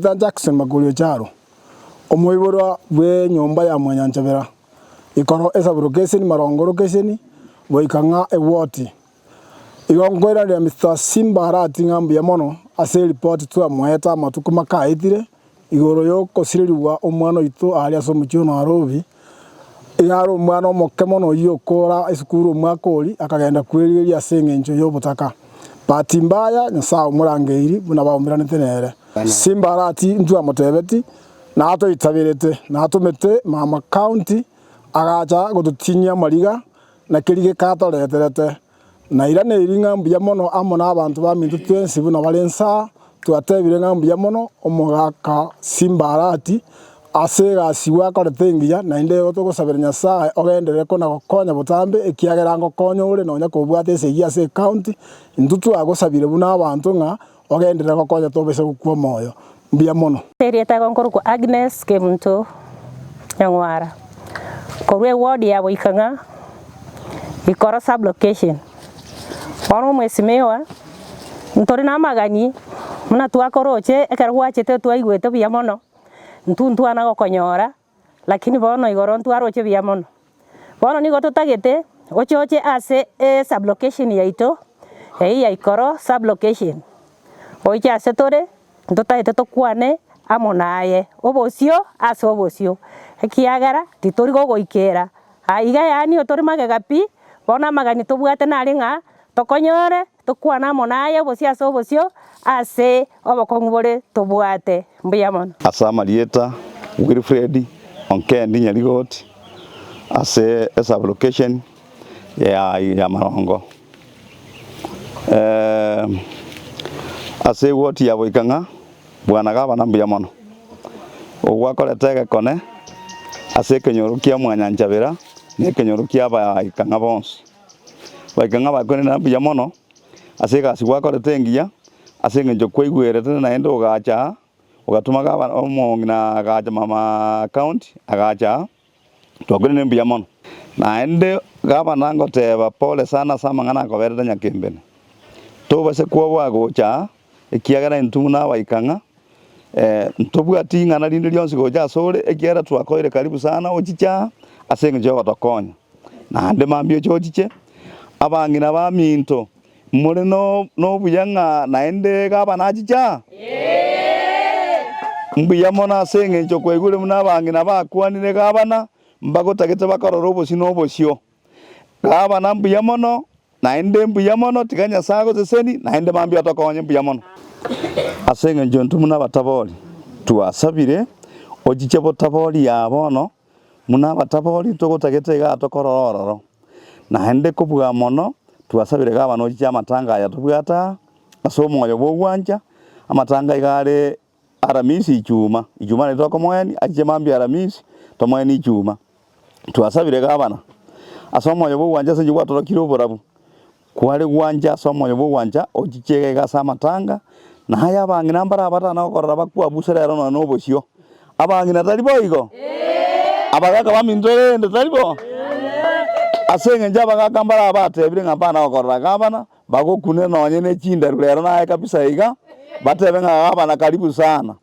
Jackson Magulio Charo omuiboro bwe nyomba ya Mwanyanjabera ikoro esa brocation marongo location boikanga ewoti igongwera ya Mr. Simba Arati ngambi ya mono ase report tu amweta matuku makaitire igoro yo kosiriwa omwana itu ali aso muchuno arobi yaro mwana omokemono yokora esukuru mwakoli akagenda kweriria sengenjo yo butaka pati mbaya nsa umurangeiri buna baombirane tenere Simba Arati ntu amotebeti na ato itabirete na atumete mama county agacha gututinya mariga na kirige katoreterete na irane iringa mbia mono amona abantu ba mintu twensi buna balensa twatebire ngambia mono omugaka Simba Arati asega siwa koretengia na inde oto gusabira Nyasaye ogendere ko na gokonya butambe ekiagera ngokonya ure nonya kubwate ese ase county ntutu agusabire buna abantu nga ogendere gokonya tobese gukwa moyo mbia mono serieta gonkoruko Agnes Kemunto Nyangwara korwe ward ya Boikanga ikora sub location wano mwesimewa ntori na magani muna twakoroche ekarwachete twaigwete bia mono ntuntu ana gokonyora lakini bono igoro ntwaroche bia mono bono nigo tutagete ochoche ase sub location yaito ya ikoro sub location oicha ase tore ntotagete tokwane amonaye obosio ase obosio ekiagara titori gogoikera aiga yani otori magegapi bona magani tobwate naringa tokonyore tokwana amonaye obosio ase obosio ase obokongubore tobwate mbuya mono asa Marieta Wilfred Onkendi Nyarigot ase sub location ya Marongo ase woti ya Boikanga bwana gabana mbuya mono ogwakoretege kone ase kenyoru kia Mwanyanjabera ne kenyoru kia Baikanga bonse Baikanga bakone na mbuya mono ase gasi gwakoretengia ase ngenjo kweigwerete na endo gacha ugatuma gabana omongina gacha mama county agacha twagone ne mbuya mono na ende gabana ngoteba pole sana samangana koberete Nyakembene tobase kuwa gocha ekiagara ntuna Baikanga ntobwati ngana lindi lyonse gocha sore ekiara twakoire karibu sana ochicha ase ngenjo gotokonya na ande mambio chochiche abangina ba minto muri no buyanga na ende gabana achicha mbuya mono ase ngenjo kwegure muna bangina bakwanire gabana mbagotagete bakorora obosi no bosio gabana mbuya mono na ende mbuya mono tiganya sago seseni na ende mambio tokonye mbuya mono ase ngenjo ntumuna batabori tuasabire ojiche botabori ya bono muna batabori togotagete ga tokorororo na ende kubwa mono tuasabire gabana ojiche amatanga ya tubwata aso moyo bogwanja amatanga igare aramisi ichuma ne tokomoyani ajiche mambio aramisi tomoyani ichuma tuasabire gabana aso moyo bogwanja se jigwa torokiro borabu kware gwanja somo yobo gwanja ojichege gasa matanga na haya bangina mbara batana okorora bakwa busera no bosio abangina talibo igo abagaka bamindore ndo talibo asenge njaba gakambara batebire ngapana okorora gabana bagokune nonye ne chinda rulero naye kabisa iga batebe ngabana karibu sana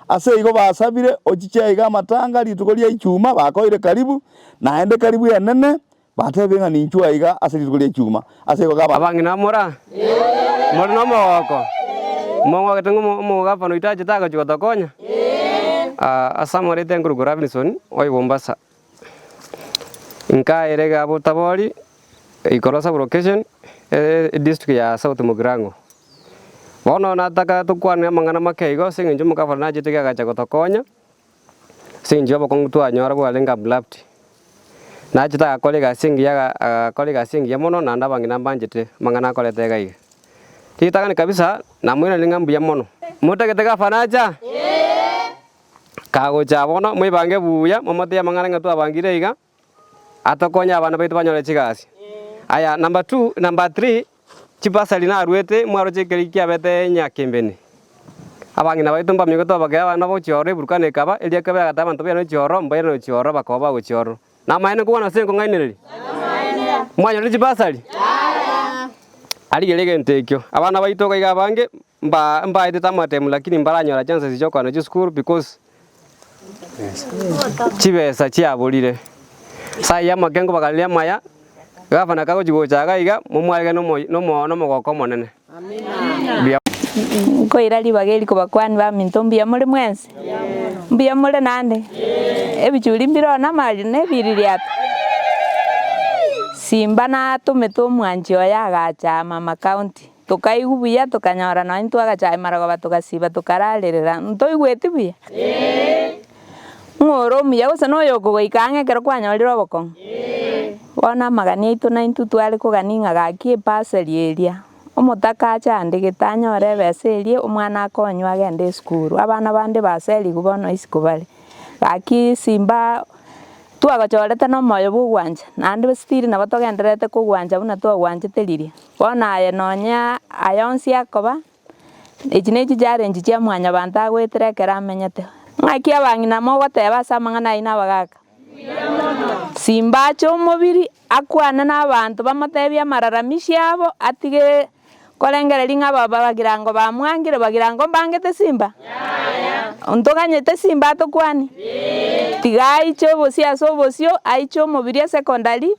ase igo basabire ojichege matanga litukolia ichuma bakoire karibu na ende karibu ya nene batebenga ninchua iga ase litukolia ichuma ase gaba abangina mora mora no moko mongo ketengo mo gapa no itaje taga chotokonya asamore tenguru Robinson oi Bombasa inka erega botabori ikoro sub location district ya South Mugirango bono nataka tukwane mangana makeigo singinjo mukafana naje tiga chotokonya sinjo bokongutu anyora bwalenga blapti nachita kolega singi mono nanda bangina banjete mangana koletega iga titagani kabisa na mwina ningambu ya mono mutegetega fanaja kago chabono mwibange buya momote ya mangana ngatu abangire iga atokonya abana baitu banyole chigasi aya number 3 chipasali na ruete mwaro chekeri kiabete Nyakembene abangina baitu mbamye goto bagaya abana bo chiore burukane kaba elia kaba gataba ntobya no chioro mbaire no chioro bakoba go chioro na maene kuona sengo ngainere mwanyo lichipasali ali gelege ntekyo abana baito kaiga bange mba ite tamatemu lakini mbaranyora chances cyo kwana school because chibesa chiaburire sai ya makengo bakalia maya gavana kago jigochaga iga mumwarege no mogoko monene. Amina. Koira libageri kubakwani ba minto mbia muri mwensi. Mbia muri nande. Ebichuri mbiro na mali ne biririat. Simba na tumeto mwanjio ya gacha mama county. Tukaigubuya tukanyora no into agacha maragoba tukasiba tukararerera. Ntoigweti buya. Ngoro muya gose no yoko goikange kero kwanyoriro boko. Wana magani itu na into twali kuganinga gaki paseli eria. Omotaka chande getanyore beserie omwana akonywa agende skuru. Abana bande baseli kubono isikubali. Gaki Simba twagachorete no moyo bugwanja nandi bestiri na batogenderete kugwanja buna twagwanjitiririe bona aye nonya ayonsi akoba ejineji challenge chia mwanya banta gwetirekera amenyete ngaki abangina mo goteba samangana ina bagaka Simba cho mobiri akwana n'abantu bamotebia mararamishi abo atige kolengereri ng'aba bagirango bamwangire bagirango mbangete Simba ontoganyete Simba tokwani tigai cho bosia so bosio aicho mobiria secondary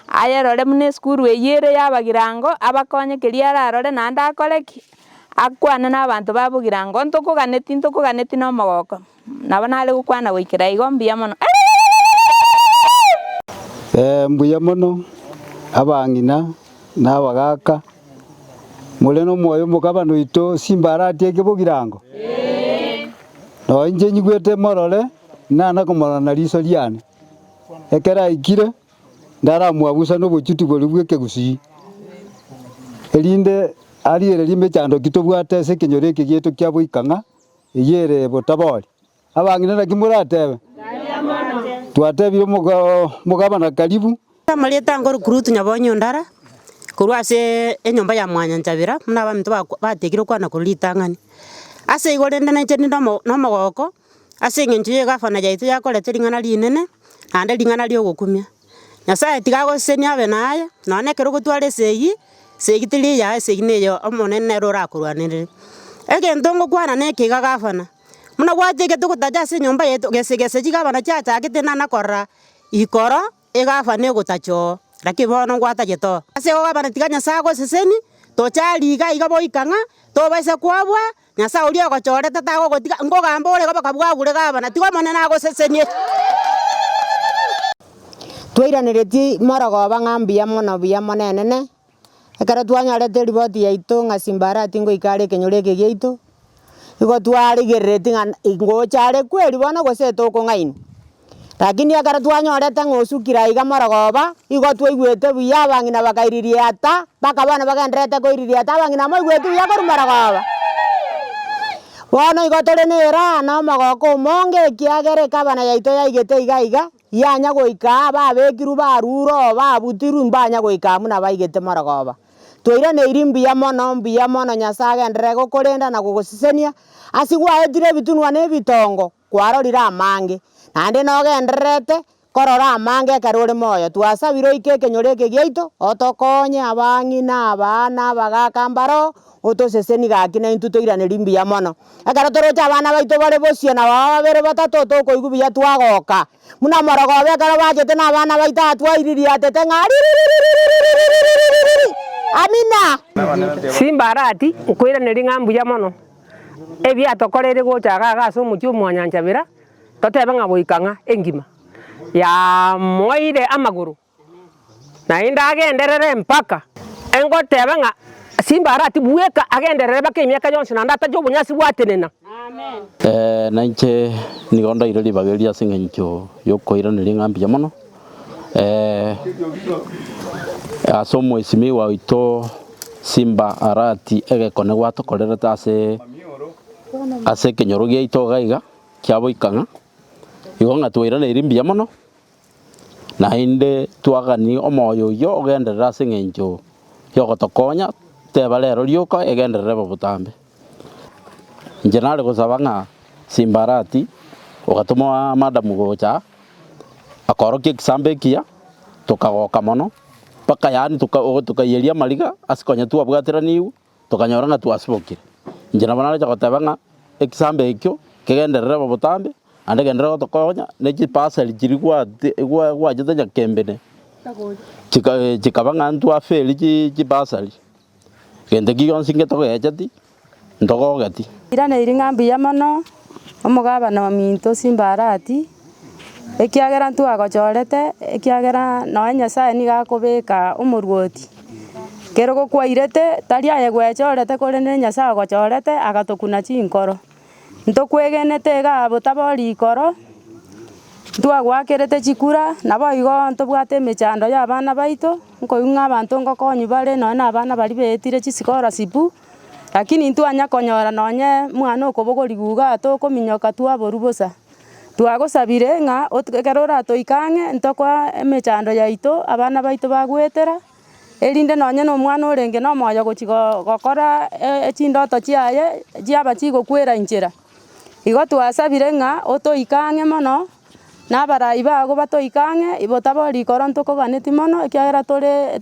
ayerore mune skuru eyere yabagirango abakonye keria ararore nanda akoreki akwana n'abantu babugirango ntokoganeti no mogoko nabana ale gukwana goikera igo mbia mono mbuya mono abangina n'abagaka muleno moyo mukabano ito Simba aratieke bogirango no inje nyigwete morore nana komorana riso liane ekera ikire ndara mwabusa no bochuti bolibwe kegusi elinde ariere limbe chando kitobwate se kenyoreke gieto kyabo ikanga eyere botabori abangina na kimuratebe twatebire mugabana karibu Maleta ngoro kurutu nyabonyo ndara kurwase enyomba ya mwanya nchabira muna baminto batekire kwana kulitangani ase igorende na cheni no mogoko ase ngenje gafana jaitu yakolete ringana linene ande ringana lyo gokumia nyasaye tigago senia abe naye none kero gutware seyi segitiri ya segine yo omonene rora kurwanire egentongo kwana nekiga gafana muna gwateke tukutaja ase nyomba yetu gesegese jigabana chacha gite nana korra ikoro egafane gutacho rakibono gwata jeto ase ogabana tiganya sago seseni tochaliga igaboikanga tobaisa kwabwa nyasa uri ogochorete tago gotiga ngogamba ore goboka bwabure gabana tigo monene ago seseni twairanireti morogoba ng'ambia mono bia monene ekara twanyorete riboti yaitu ng'a Simba aratingo ikare kenyureke giaitu igo twarigereti ngochare kweri bono gose tokong'aini lakini akara twanyorete ng'osukira iga morogoba igo twaigwete buya abang'ina bakairirie ata bakabana bagenderete koiririe ata abang'ina moigwete buya koru morogoba bono igo tore nera no mogoko omonge ekiagere kabana yaito yaigete iga yanya goika babekiru baruro babutiru mbanya goika muna baigete morogoba twairaneiri mbuya mono Nyasaye agenderere gokorenda na gogosisenia asigwaetire bitunwa nebitongo kwarorire amange nande nogendererete korora amange ekero ore moyo twasabire oike kenyoreke giaito otokonye abang'ina abana abagaka mbaro otoseseni gaki na intu toiraneri mbuya mono ekero torocha abana baito bare bosio na baba babere batato tokoigwa buya twagoka muna morogoba ekero bagete na abana baito atwairirie atete ng'ari Amina Simba arati ukwiraneri ng'ambuya mono ebia tokorere gochaga gase omuchi omwanya nchabira totebe ng'a boikang'a engima ya moire amaguru naende agenderere mpaka engotebe ng'a Simba arati bweka agenderere baka emiaka yonsi naende atacha obunyasi bwatenena nainche nigonda ire ribageria ase eng'encho yokoiraneri ng'ambuya mono ase omwesimiwa oito Simba arati egekone gwatokorerete ase ekenyoro giaito gaiga kia boikang'a igo ng'a twairaneiri mbuya mono naende twagani omoyo oyo ogenderere ase eng'encho ya ogotokonya teba rero rioka egenderere bobutambe inche nare gosaba ng'a Simba arati ogatoma madamu gocha akorokia ekisambo ekiya tokagoka mono mpaka yani tukaiyeria amariga ase konya twabwateraniwu tokanyora ng'a twasibokire njina bana cha gotebanga example ekyo kegenderera bobutambe ande gendera gotokonya ne chipasali chiri gwa jitanya kembene chikabanga antu afeli chipasali gende giyonsi ngetogejati ndogogeti irane iringambi yamono omugabana wa minto simbarati ekiagera ntu agochorete ekiagera no Nyasaye ni gakubika umurwoti kero gokwairete tari aye gwechorete kore ne Nyasaye agochorete agatukuna chinkoro ntokwegenete ga botabori ikoro twagwakirete chikura nabo igo ntobwate emechando ya abana baito nkoyunga abantu ngokonyi bare nona abana bari betire chiskolarship lakini ntwanya konyora nonye mwana okobogori guga tokominyoka twaboru bosa twagosabire ng'a otukerora toikange ntokwa emechando yaito abana baito bagwetera erinde nonye no mwana orenge no moyo gochigo gokora echindoto chiaye chiaba chigokwera inchera igo twasabire ng'a otoikange mono nabarai bago batoikange ibotabori ikoro ntokoganeti mono ekiagera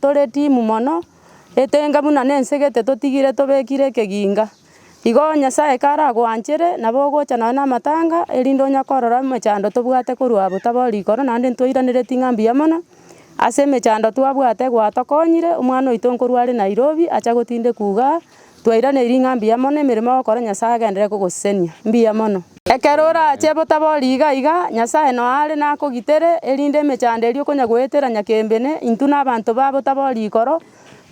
tore timu mono etenga buna nensegete totigire tobekire ekeginga igo Nyasaye karagwanchere nabo gocha na amatanga erinde onyakorora emechando tobwate korwa botabori ikoro naende ntoiranereti ng'ambi yamono ase emechando twabwate gwatokonyire omwana oito nkorwa are Nairobi acha gotinde kuga twairaneiri ng'ambi yamono emeremo ogokora Nyasaye agendere kogosesenia mbuya mono ekero orache botabori iga Nyasaye no are nakogitere erinde emechando erio okonya goetera nyakembene intwe na abanto ba botabori ikoro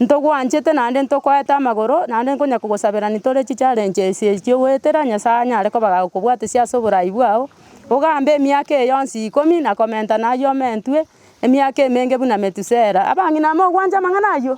ntogwanchete naende ntokwaeta amagoro naende nkonya kogosaberani tore chichallenges echio goetera Nyasaye anyare koba gokobwatesia ase oborai bwao ogambe emiaka eyonsi 10 na komenta nayomentwe emiaka emenge buna Metusela abang'ina mogwanja amang'ana ayo